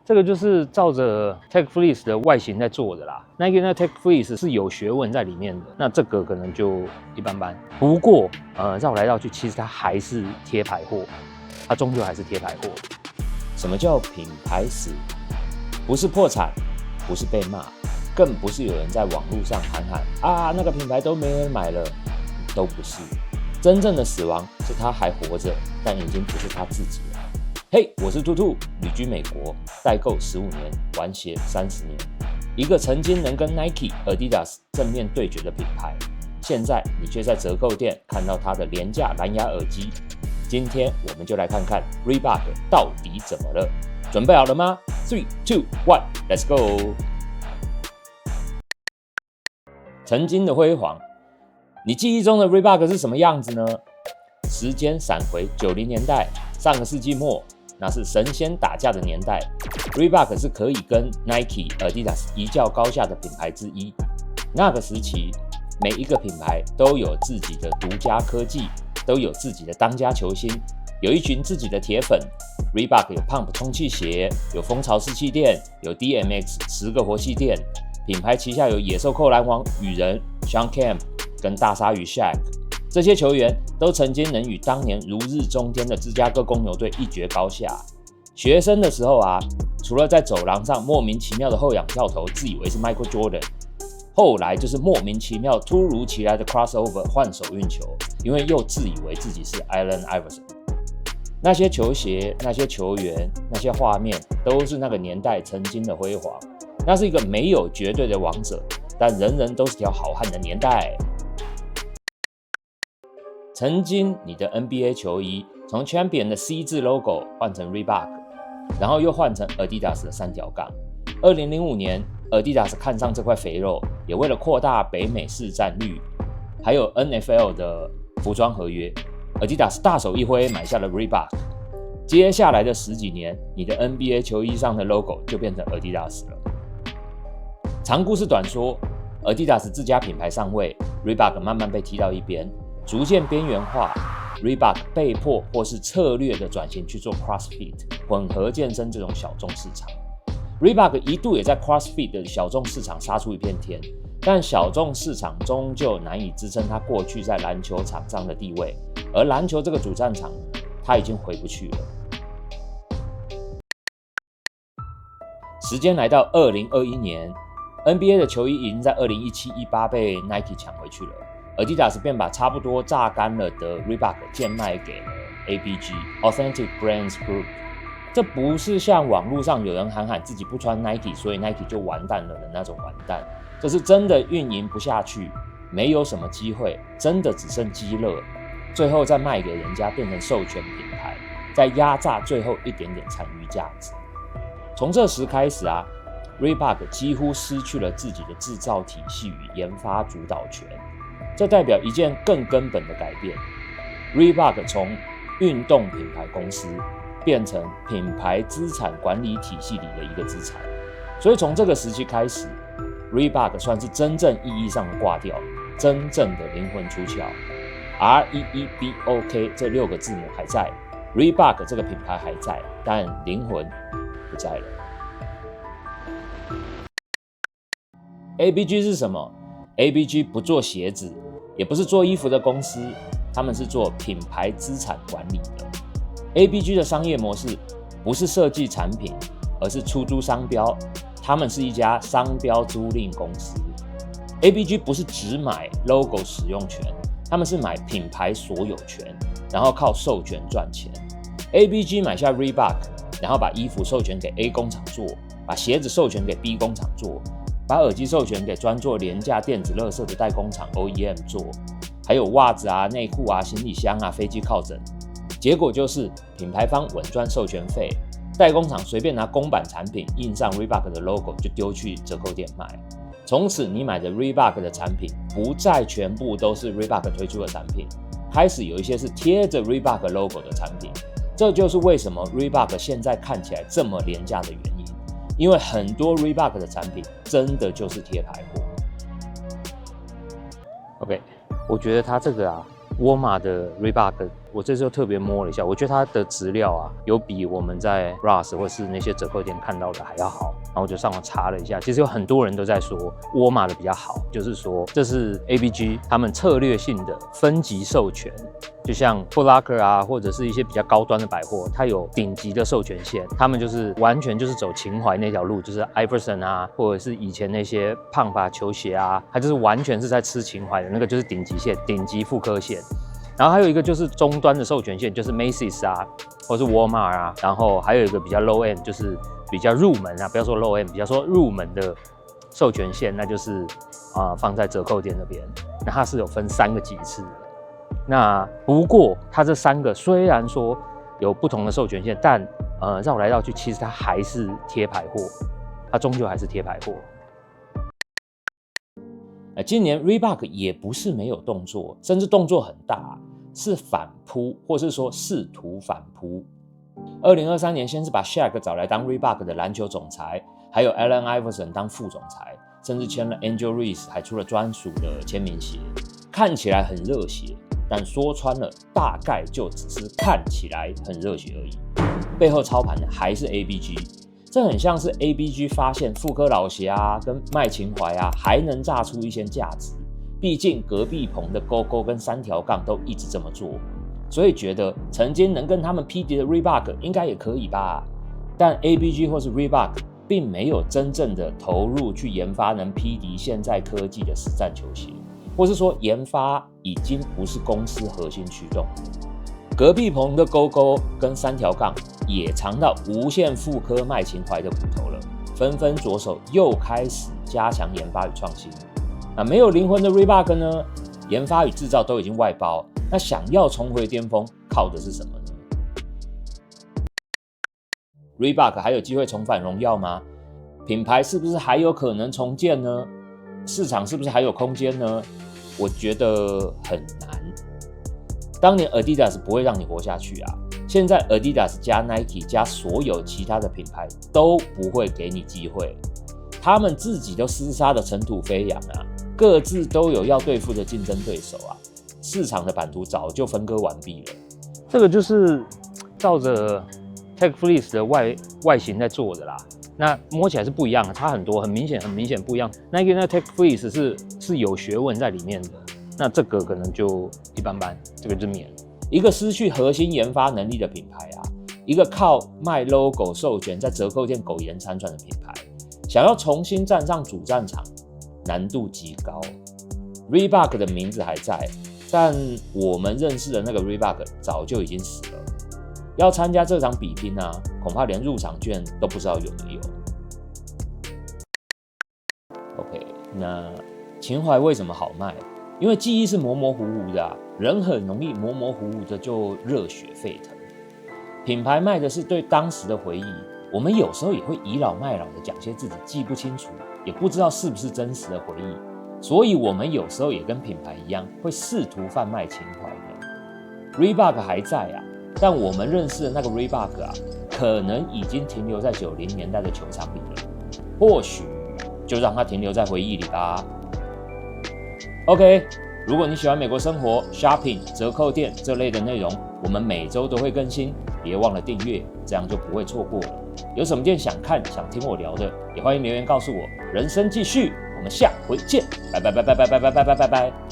这个就是照着 Tech Fleece 的外形在做的啦。Nike 那 Tech Fleece 是有学问在里面的，那这个可能就一般般。不过绕来绕去，其实它还是贴牌货，它终究还是贴牌货。什么叫品牌死？不是破产，不是被骂，更不是有人在网络上喊啊那个品牌都没人买了，都不是。真正的死亡是他还活着，但已经不是他自己了。嘿，我是兔兔，旅居美国，代购15年，玩鞋30年，一个曾经能跟 Nike、Adidas 正面对决的品牌，现在你却在折扣店看到它的廉价蓝牙耳机。今天我们就来看看 Reebok 到底怎么了，准备好了吗？3、2、1 ，Let's go！ 曾经的辉煌，你记忆中的 Reebok 是什么样子呢？时间闪回90年代，上个世纪末，那是神仙打架的年代。Reebok 是可以跟 Nike、Adidas 一较高下的品牌之一。那个时期，每一个品牌都有自己的独家科技，都有自己的当家球星，有一群自己的铁粉。Reebok 有 Pump 充气鞋，有蜂巢湿气垫，有 DMX 10个活气垫。品牌旗下有野兽扣篮王雨人 Shawn Kemp 跟大鲨鱼 Shaq， 这些球员都曾经能与当年如日中天的芝加哥公牛队一决高下。学生的时候啊，除了在走廊上莫名其妙的后仰跳投，自以为是 Michael Jordan， 后来就是莫名其妙突如其来的 crossover 换手运球，因为又自以为自己是 Allen Iverson。那些球鞋、那些球员、那些画面，都是那个年代曾经的辉煌。那是一个没有绝对的王者，但人人都是条好汉的年代。曾经你的 NBA 球衣从 Champion 的 C 字 logo 换成 Reebok， 然后又换成 Adidas 的3条杠。2005年 Adidas 看上这块肥肉，也为了扩大北美市占率，还有 NFL 的服装合约， Adidas 大手一挥买下了 Reebok。 接下来的10几年，你的 NBA 球衣上的 logo 就变成 Adidas 了。长故事短说， Adidas 自家品牌上位， Reebok 慢慢被踢到一边，逐渐边缘化。 Reebok 被迫或是策略的转型去做 CrossFit 混合健身这种小众市场。 Reebok 一度也在 CrossFit 的小众市场杀出一片天，但小众市场终究难以支撑它过去在篮球场上的地位，而篮球这个主战场它已经回不去了。时间来到2021年，NBA 的球衣已经在2017-18被 Nike 抢回去了， Adidas 便把差不多榨干了的 Reebok 贱卖给了 ABG Authentic Brands Group。 这不是像网络上有人喊自己不穿 Nike， 所以 Nike 就完蛋了的那种完蛋，这是真的运营不下去，没有什么机会，真的只剩鸡肋，最后再卖给人家变成授权品牌，再压榨最后一点点残余价值。从这时开始啊，Reebok 几乎失去了自己的制造体系与研发主导权，这代表一件更根本的改变。Reebok 从运动品牌公司变成品牌资产管理体系里的一个资产，所以从这个时期开始， Reebok 算是真正意义上的挂掉，真正的灵魂出窍。REEBOK 这6个字母还在， Reebok 这个品牌还在，但灵魂不在了。ABG 是什么？ ABG 不做鞋子，也不是做衣服的公司，他们是做品牌资产管理的。ABG 的商业模式不是设计产品，而是出租商标，他们是一家商标租赁公司。ABG 不是只买 logo 使用权，他们是买品牌所有权，然后靠授权赚钱。ABG 买下 Reebok， 然后把衣服授权给 A 工厂做，把鞋子授权给 B 工厂做，把耳机授权给专做廉价电子垃圾的代工厂 OEM 做，还有袜子啊、内裤啊、行李箱啊、飞机靠枕。结果就是品牌方稳赚授权费，代工厂随便拿公版产品印上 Reebok 的 logo 就丢去折扣店卖。从此你买的 Reebok 的产品不再全部都是 Reebok 推出的产品，开始有一些是贴着 Reebok logo 的产品。这就是为什么 Reebok 现在看起来这么廉价的原因，因为很多 Reebok 的产品真的就是贴牌货。 OK， 我觉得他这个沃尔玛的 Reebok， 我这次又特别摸了一下，我觉得它的质料啊，有比我们在 Ross 或是那些折扣店看到的还要好。然后我就上网查了一下，其实有很多人都在说沃尔玛的比较好，就是说这是 ABG 他们策略性的分级授权。就像 Foot Locker 啊，或者是一些比较高端的百货，它有顶级的授权线，他们就是完全就是走情怀那条路，就是 Iverson 啊，或者是以前那些胖吧球鞋啊，它就是完全是在吃情怀的那个，就是顶级线、顶级复刻线。然后还有一个就是中端的授权线，就是 Macy's 啊，或是 Walmart 啊，然后还有一个比较 low end， 就是比较入门啊，不要说 low end， 比较说入门的授权线，那就是放在折扣店那边。那它是有分3个级次的。那不过它这3个虽然说有不同的授权线，但绕来绕去，其实它还是贴牌货，它终究还是贴牌货。今年 Reebok 也不是没有动作，甚至动作很大，是反扑，或是说试图反扑。2023年先是把 Shaq 找来当 Reebok 的篮球总裁，还有 Allen Iverson 当副总裁，甚至签了 Angel Reese， 还出了专属的签名鞋，看起来很热血，但说穿了，大概就只是看起来很热血而已。背后操盘的还是 ABG， 这很像是 ABG 发现复刻老鞋啊，跟卖情怀啊，还能炸出一些价值。毕竟隔壁棚的勾勾跟3条杠都一直这么做，所以觉得曾经能跟他们匹敌的 Reebok 应该也可以吧。但 ABG 或是 Reebok 并没有真正的投入去研发能匹敌现在科技的实战球鞋。或是说研发已经不是公司核心驱动，隔壁棚的勾勾跟3条杠也尝到无限复刻卖情怀的苦头了，纷纷着手又开始加强研发与创新。那没有灵魂的 Reebok 呢？研发与制造都已经外包，那想要重回巅峰，靠的是什么呢？ Reebok 还有机会重返荣耀吗？品牌是不是还有可能重建呢？市场是不是还有空间呢？我觉得很难。当年 Adidas 不会让你活下去啊，现在 Adidas 加 Nike 加所有其他的品牌都不会给你机会，他们自己都厮杀的尘土飞扬啊，各自都有要对付的竞争对手啊，市场的版图早就分割完毕了。这个就是照着 Tech Fleece 的外形在做的啦。那摸起来是不一样的，差很多，很明显不一样。Nike 那 Tech Fleece 是有学问在里面的，那这个可能就一般般，这个就免。一个失去核心研发能力的品牌啊，一个靠卖 logo 授权在折扣店苟延残喘的品牌，想要重新站上主战场，难度极高。Reebok 的名字还在，但我们认识的那个 Reebok 早就已经死了。要参加这场比拼啊，恐怕连入场券都不知道有没有。OK， 那情怀为什么好卖？因为记忆是模模糊糊的啊，人很容易模模糊糊的就热血沸腾。品牌卖的是对当时的回忆，我们有时候也会倚老卖老的讲些自己记不清楚，也不知道是不是真实的回忆，所以我们有时候也跟品牌一样，会试图贩卖情怀的。Reebok 还在啊。但我们认识的那个 Reebok 啊，可能已经停留在90年代的球场里了，或许就让它停留在回忆里吧。OK， 如果你喜欢美国生活、shopping、折扣店这类的内容，我们每周都会更新，别忘了订阅，这样就不会错过了。有什么店想看、想听我聊的，也欢迎留言告诉我。人生继续，我们下回见，拜拜拜拜拜拜拜拜拜拜。